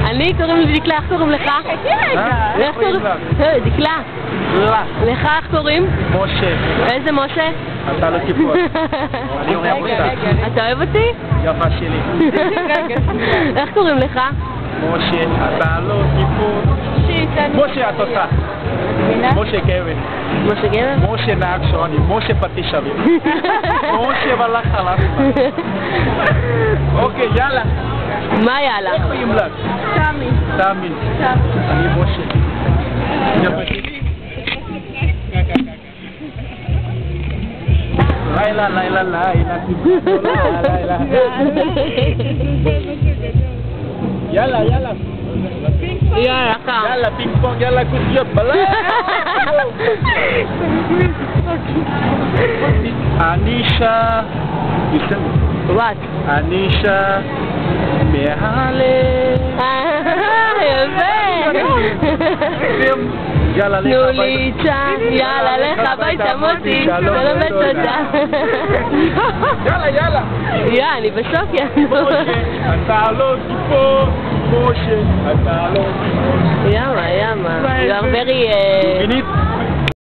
אני קוראים לי דקלה, איך קוראים לך? איך קוראים לך? דקלה. לך איך קוראים? משה. איזה משה? אתה לא טיפול. אני אוהב אותה. אתה אוהב אותי? יפה שלי. איך קוראים לך? משה, אתה לא טיפול. משה התוצאה. משה גבר. משה גבר? משה נהג שעונים, משה פטיש אביב. משה ולך חלף. אוקיי, יאללה. מה יאללה? איך קוראים לך? תמי. תמי. אני משה. יפה שלי. לילה, לילה, לילה. לילה. יאללה, יאללה. יאללה, קם. יאללה, פינג פונג, יאללה, כוסיות, בלילה. אנישה. וואט? אנישה. מהלב. יפה. יאללה, לך תנו לי צ'אנס, יאללה, לך הביתה מוטי, שלום ותודה. יאללה, יאללה. אני בשוק, משה, אתה לא גיבור. משה, אתה לא גיבור. יאמה. You are very... מינית?